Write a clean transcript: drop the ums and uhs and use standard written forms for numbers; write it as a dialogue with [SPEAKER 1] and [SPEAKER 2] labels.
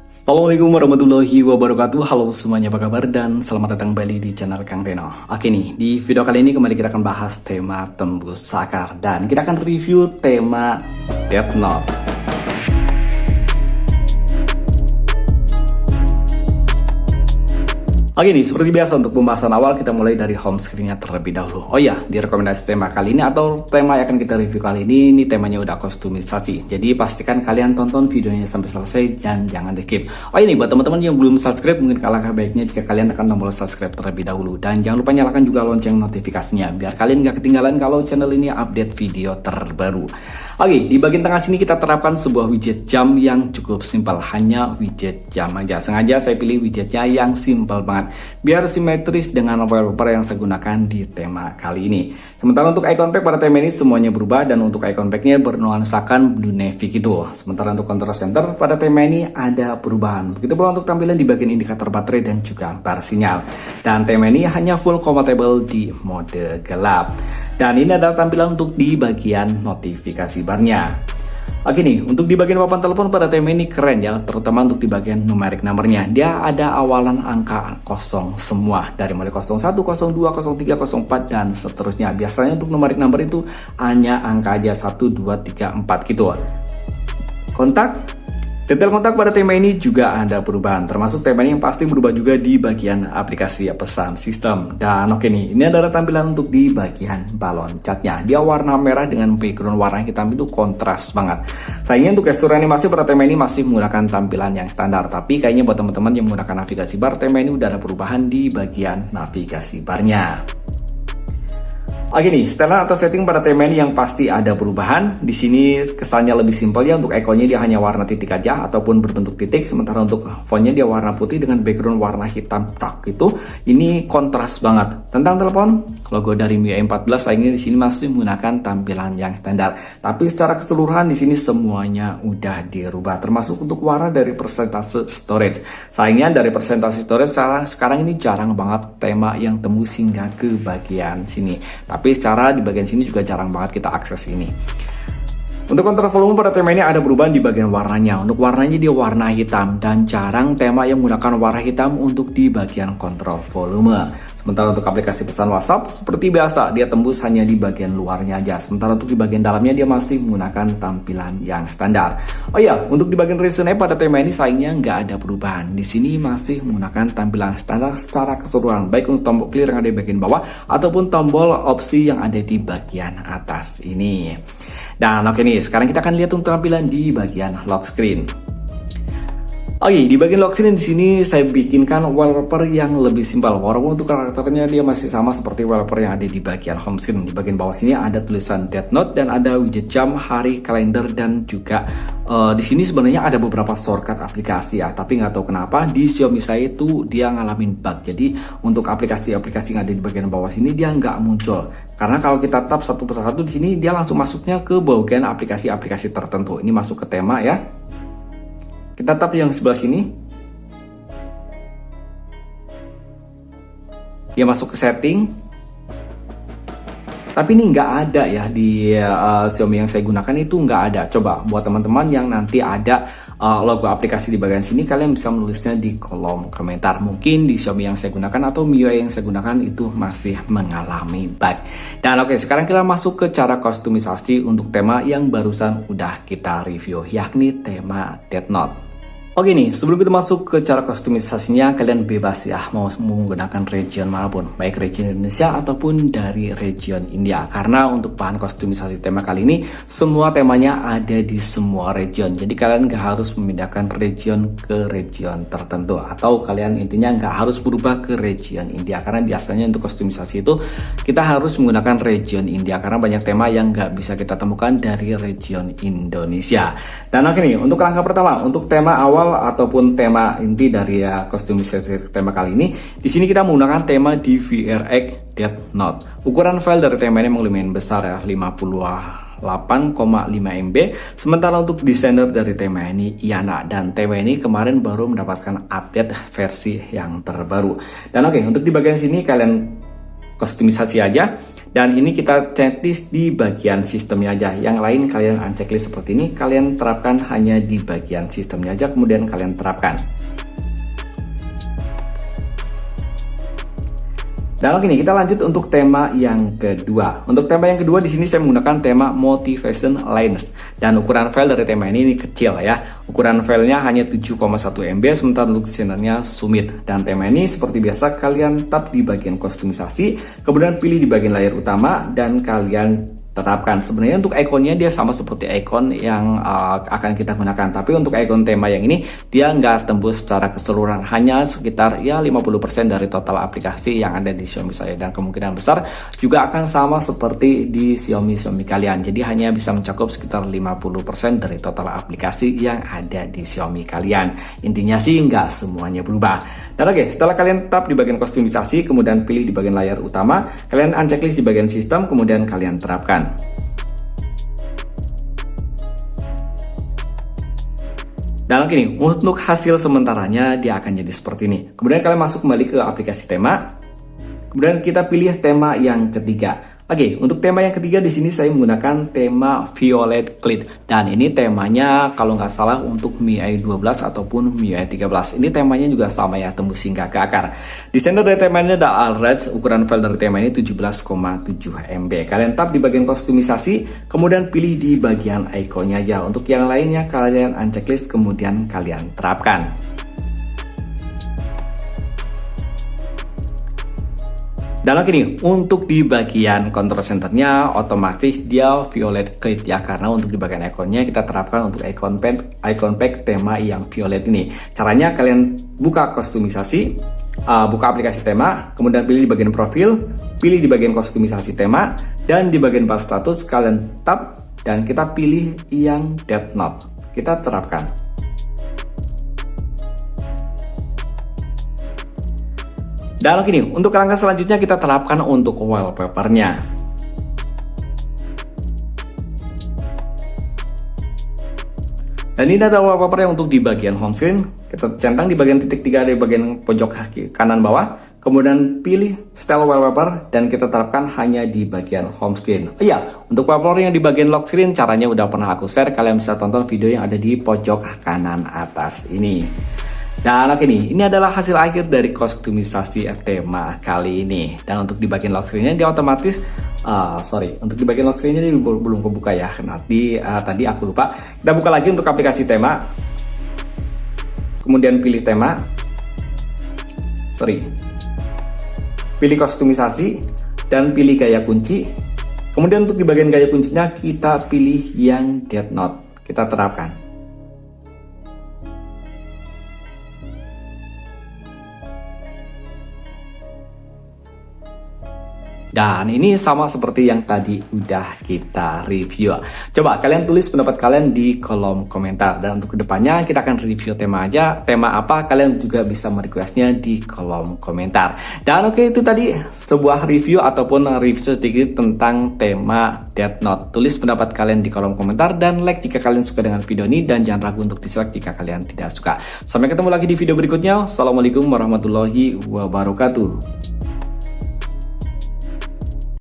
[SPEAKER 1] Assalamualaikum warahmatullahi wabarakatuh. Halo semuanya, apa kabar dan selamat datang kembali di channel Kang Reno. Oke nih, di video kali ini kembali kita akan bahas tema tembus sakar dan kita akan review tema Death Note. Oke nih, seperti biasa untuk pembahasan awal kita mulai dari home screen-nya terlebih dahulu. Oh ya, di rekomendasi tema kali ini atau tema yang akan kita review kali ini temanya udah kostumisasi. Jadi pastikan kalian tonton videonya sampai selesai dan jangan di-skip. Oh ini buat teman-teman yang belum subscribe, mungkin alangkah baiknya jika kalian tekan tombol subscribe terlebih dahulu. Dan jangan lupa nyalakan juga lonceng notifikasinya biar kalian gak ketinggalan kalau channel ini update video terbaru. Oke, di bagian tengah sini kita terapkan sebuah widget jam yang cukup simpel, hanya widget jam aja. Sengaja saya pilih widgetnya yang simpel banget, biar simetris dengan wallpaper yang saya gunakan di tema kali ini. Sementara untuk icon pack pada tema ini semuanya berubah dan untuk icon packnya bernuansakan blue navy gitu. Sementara untuk control center pada tema ini ada perubahan. Begitu pula untuk tampilan di bagian indikator baterai dan juga bar sinyal. Dan tema ini hanya full compatible di mode gelap. Dan ini adalah tampilan untuk di bagian notifikasi barnya. Oke nih, untuk di bagian papan telepon pada tema ini keren ya, terutama untuk di bagian numerik nomornya. Dia ada awalan angka kosong semua, dari mulai 01, 02, 03, 04 dan seterusnya. Biasanya untuk numerik nomor itu hanya angka aja 1, 2, 3, 4 gitu. Kontak. Detail kontak pada tema ini juga ada perubahan, termasuk tema ini yang pasti berubah juga di bagian aplikasi pesan sistem. Dan oke nih, ini adalah tampilan untuk di bagian balon catnya. Dia warna merah dengan background warna hitam itu kontras banget. Sayangnya untuk gestur animasi pada tema ini masih menggunakan tampilan yang standar, tapi kayaknya buat teman-teman yang menggunakan navigasi bar, tema ini udah ada perubahan di bagian navigasi barnya. Oke nih, setelan atau setting pada tema ini yang pasti ada perubahan. Di sini kesannya lebih simpel ya, untuk ikonnya dia hanya warna titik aja ataupun berbentuk titik, sementara untuk fontnya dia warna putih dengan background warna hitam prak gitu. Ini kontras banget. Tentang telepon, logo dari MIUI 14 sayangnya di sini masih menggunakan tampilan yang standar. Tapi secara keseluruhan di sini semuanya udah dirubah, termasuk untuk warna dari persentase storage. Sayangnya dari persentase storage sekarang ini jarang banget tema yang tembus hingga ke bagian sini. Tapi secara di bagian sini juga jarang banget kita akses ini. Untuk kontrol volume pada tema ini ada perubahan di bagian warnanya. Untuk warnanya dia warna hitam dan jarang tema yang menggunakan warna hitam untuk di bagian kontrol volume. Sementara untuk aplikasi pesan WhatsApp seperti biasa dia tembus hanya di bagian luarnya aja. Sementara untuk di bagian dalamnya dia masih menggunakan tampilan yang standar. Oh iya, untuk di bagian reason pada tema ini sayangnya nggak ada perubahan. Di sini masih menggunakan tampilan standar secara keseluruhan, baik untuk tombol clear yang ada di bagian bawah ataupun tombol opsi yang ada di bagian atas ini. Dan oke nih, sekarang kita akan lihat untuk tampilan di bagian lock screen. Oke, di bagian lock screen di sini saya bikinkan wallpaper yang lebih simpel. Walaupun untuk karakternya dia masih sama seperti wallpaper yang ada di bagian home screen. Di bagian bawah sini ada tulisan Death Note dan ada widget jam, hari, kalender dan juga di sini sebenarnya ada beberapa shortcut aplikasi ya. Tapi nggak tahu kenapa di Xiaomi saya itu dia ngalamin bug. Jadi untuk aplikasi-aplikasi yang ada di bagian bawah sini dia nggak muncul. Karena kalau kita tap satu persatu di sini dia langsung masuknya ke bagian aplikasi-aplikasi tertentu. Ini masuk ke tema ya. Kita tap yang sebelah sini. Dia masuk ke setting. Tapi ini nggak ada ya di Xiaomi yang saya gunakan itu nggak ada. Coba buat teman-teman yang nanti ada logo aplikasi di bagian sini, kalian bisa menulisnya di kolom komentar. Mungkin di Xiaomi yang saya gunakan atau MIUI yang saya gunakan itu masih mengalami bug. Dan oke, sekarang kita masuk ke cara kostumisasi untuk tema yang barusan udah kita review, yakni tema Death Note. Oke nih, sebelum kita masuk ke cara kostumisasinya, kalian bebas ya mau menggunakan region manapun, baik region Indonesia ataupun dari region India. Karena untuk bahan kostumisasi tema kali ini, semua temanya ada di semua region. Jadi kalian nggak harus memindahkan region ke region tertentu, atau kalian intinya nggak harus berubah ke region India. Karena biasanya untuk kostumisasi itu kita harus menggunakan region India, karena banyak tema yang nggak bisa kita temukan dari region Indonesia. Dan oke nih, untuk langkah pertama, untuk tema awal ataupun tema inti dari kostumisasi tema kali ini, di sini kita menggunakan tema DVRX Death Note. Ukuran file dari tema ini memang lumayan besar ya, 58,5 MB. Sementara untuk desainer dari tema ini Yana, dan tema ini kemarin baru mendapatkan update versi yang terbaru. Dan oke, untuk di bagian sini kalian kostumisasi aja. Dan ini kita checklist di bagian sistemnya aja. Yang lain kalian unchecklist seperti ini, kalian terapkan hanya di bagian sistemnya aja, kemudian kalian terapkan. Dan oke nih, kita lanjut untuk tema yang kedua. Untuk tema yang kedua di sini saya menggunakan tema Motivation Lines. Dan ukuran file dari tema ini kecil ya. Ukuran filenya hanya 7,1 MB, sementara untuk desainernya Summit. Dan tema ini seperti biasa kalian tap di bagian kustomisasi, kemudian pilih di bagian layar utama dan kalian terapkan. Sebenarnya untuk ikonnya dia sama seperti ikon yang akan kita gunakan, tapi untuk ikon tema yang ini dia nggak tembus secara keseluruhan, hanya sekitar ya 50% dari total aplikasi yang ada di Xiaomi saya, dan kemungkinan besar juga akan sama seperti di Xiaomi kalian. Jadi hanya bisa mencakup sekitar 50% dari total aplikasi yang ada di Xiaomi kalian. Intinya sih nggak semuanya berubah. Dan oke, setelah kalian tap di bagian kustomisasi, kemudian pilih di bagian layar utama, kalian unchecklist di bagian sistem, kemudian kalian terapkan. Dan oke nih, untuk hasil sementaranya dia akan jadi seperti ini. Kemudian kalian masuk kembali ke aplikasi tema. Kemudian kita pilih tema yang ketiga. Oke, untuk tema yang ketiga di sini saya menggunakan tema Violet Clit. Dan ini temanya kalau nggak salah untuk MIUI 12 ataupun MIUI 13. Ini temanya juga sama ya, tembus hingga ke akar. Di standar dari tema ini ada Alraj, ukuran file dari tema ini 17,7 MB. Kalian tap di bagian kustomisasi, kemudian pilih di bagian ikonnya aja. Untuk yang lainnya kalian unchecklist, kemudian kalian terapkan. Dan oke nih, untuk di bagian control centernya otomatis dia Violet Clit ya, karena untuk di bagian ikonnya kita terapkan untuk icon pack tema yang violet ini. Caranya kalian buka kustomisasi, buka aplikasi tema, kemudian pilih di bagian profil, pilih di bagian kustomisasi tema, dan di bagian bar status kalian tap dan kita pilih yang Death Note. Kita terapkan. Dan oke nih, untuk langkah selanjutnya kita terapkan untuk wallpapernya. Dan ini ada wallpaper yang untuk di bagian home screen. Kita centang di bagian titik 3 di bagian pojok kanan bawah. Kemudian pilih style wallpaper dan kita terapkan hanya di bagian home screen. Oh iya, untuk wallpaper yang di bagian lock screen caranya udah pernah aku share. Kalian bisa tonton video yang ada di pojok kanan atas ini. Dan oke nih, ini adalah hasil akhir dari kustomisasi tema kali ini. Dan untuk di bagian lock screen-nya dia otomatis untuk di bagian lock screen-nya dia belum kebuka ya. Nanti tadi aku lupa. Kita buka lagi untuk aplikasi tema. Kemudian pilih tema. Pilih kustomisasi dan pilih gaya kunci. Kemudian untuk di bagian gaya kuncinya kita pilih yang Death Note. Kita terapkan. Dan ini sama seperti yang tadi udah kita review. Coba kalian tulis pendapat kalian di kolom komentar. Dan untuk kedepannya kita akan review tema aja. Tema apa kalian juga bisa merequestnya di kolom komentar. Dan oke, itu tadi sebuah review ataupun review sedikit tentang tema Death Note. Tulis pendapat kalian di kolom komentar dan like jika kalian suka dengan video ini. Dan jangan ragu untuk dislike jika kalian tidak suka. Sampai ketemu lagi di video berikutnya. Assalamualaikum warahmatullahi wabarakatuh.